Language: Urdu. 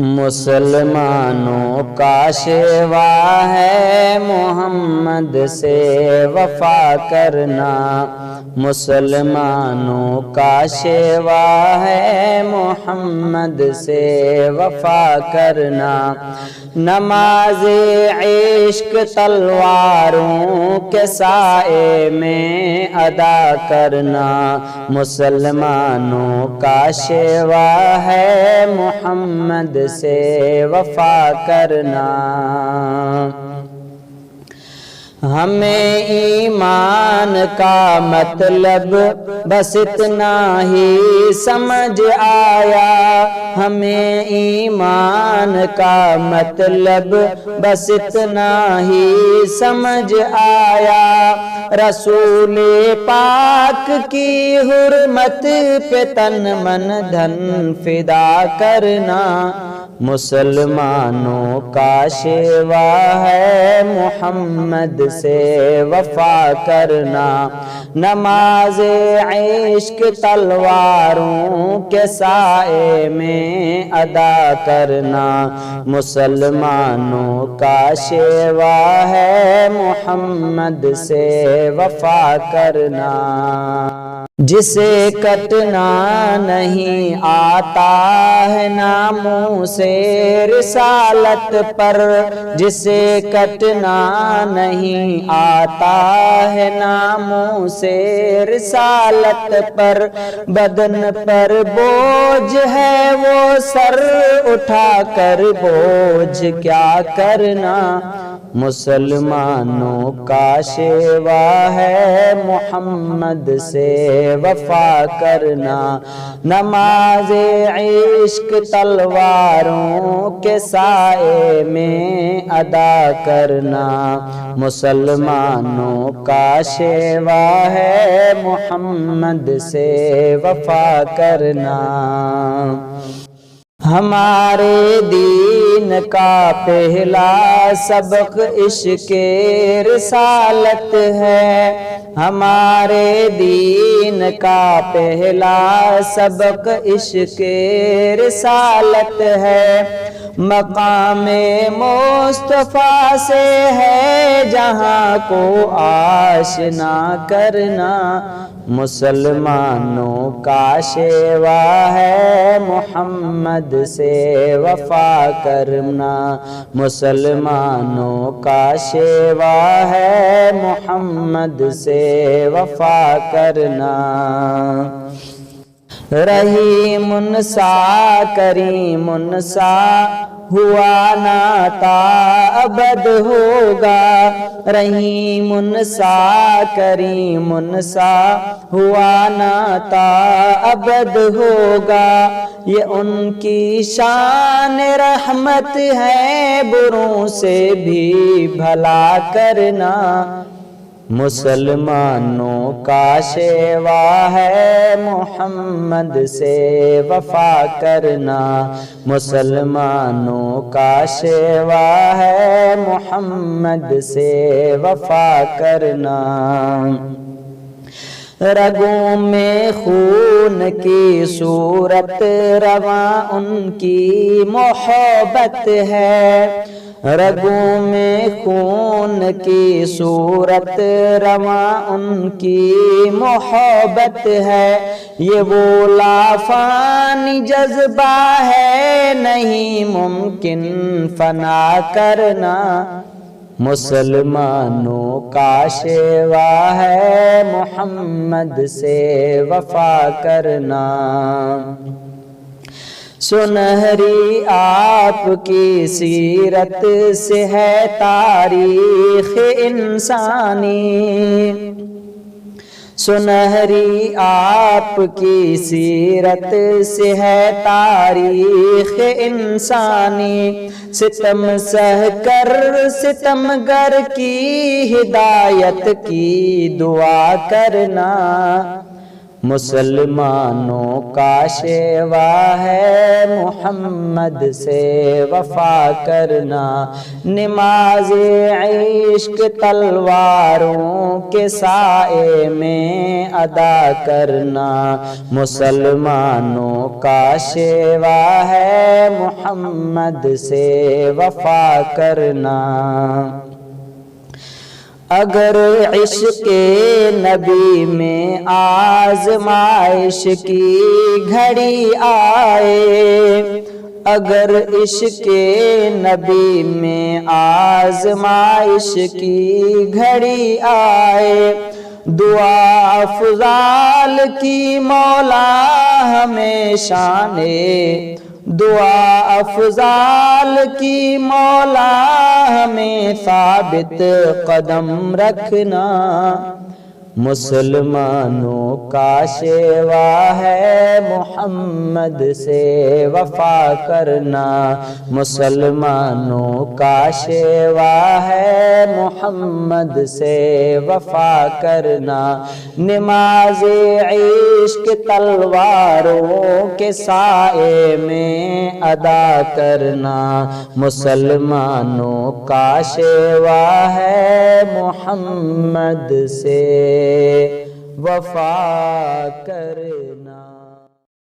مسلمانوں کا شیوا ہے محمد سے وفا کرنا، مسلمانوں کا شیوا ہے محمد سے وفا کرنا، نماز عشق تلواروں کے سائے میں ادا کرنا، مسلمانوں کا شیوا ہے محمد سے وفا کرنا۔ ہمیں ایمان کا مطلب بس اتنا ہی سمجھ آیا، ہمیں ایمان کا مطلب بس اتنا ہی سمجھ آیا، رسول پاک کی حرمت پہ تن من دھن فدا کرنا، مسلمانوں کا شیوا ہے محمد سے وفا کرنا، نماز عشق تلواروں کے سائے میں ادا کرنا، مسلمانوں کا شیوا ہے محمد سے وفا کرنا، جسے کٹنا نہیں آتا ہے ناموں سے رسالت پر، جسے کٹنا نہیں آتا ہے ناموں سے رسالت پر، بدن پر بوجھ ہے وہ سر اٹھا کر بوجھ کیا کرنا، مسلمانوں کا شیوا ہے محمد سے وفا کرنا، نماز عشق تلواروں کے سائے میں ادا کرنا، مسلمانوں کا شیوا ہے محمد سے وفا کرنا، ہمارے دین کا پہلا سبق عشق رسالت ہے، ہمارے دین کا پہلا سبق عشق رسالت ہے، مقام مصطفیٰ سے ہے جہاں کو آشنا کرنا، مسلمانوں کا شیوا ہے محمد سے وفا کرنا، مسلمانوں کا شیوا ہے محمد سے وفا کرنا، رحیم سا کریم سا ہوا ناتا ابد ہوگا، رحیم سا کریم سا ہوا ناتا ابد ہوگا، یہ ان کی شان رحمت ہے بروں سے بھی بھلا کرنا، مسلمانوں کا شیوا ہے محمد سے وفا کرنا، مسلمانوں کا شیوا ہے محمد سے وفا کرنا، رگوں میں خون کی صورت رواں ان کی محبت ہے، رگوں میں خون کی صورت رواں ان کی محبت ہے، یہ وہ لافانی جذبہ ہے نہیں ممکن فنا کرنا، مسلمانوں کا شیوا ہے محمد سے وفا کرنا، سنہری آپ کی سیرت سے ہے تاریخ انسانی، سنہری آپ کی سیرت سے ہے تاریخ انسانی، ستم سہ کر ستمگر کی ہدایت کی دعا کرنا، مسلمانوں کا شیوا ہے محمد سے وفا کرنا، نماز عشق تلواروں کے سائے میں ادا کرنا، مسلمانوں کا شیوا ہے محمد سے وفا کرنا۔ اگر عشق نبی میں آزمائش کی گھڑی آئے، اگر عشق نبی میں آزمائش کی گھڑی آئے، دعا افضال کی مولا ہمیں شانے، دعا افضال کی مولا ہمیں ثابت قدم رکھنا، مسلمانوں کا شیوا ہے محمد سے وفا کرنا، مسلمانوں کا شیوا ہے محمد سے وفا کرنا، نماز عشق تلواروں کے سائے میں ادا کرنا، مسلمانوں کا شیوا ہے محمد سے وفا کرنا۔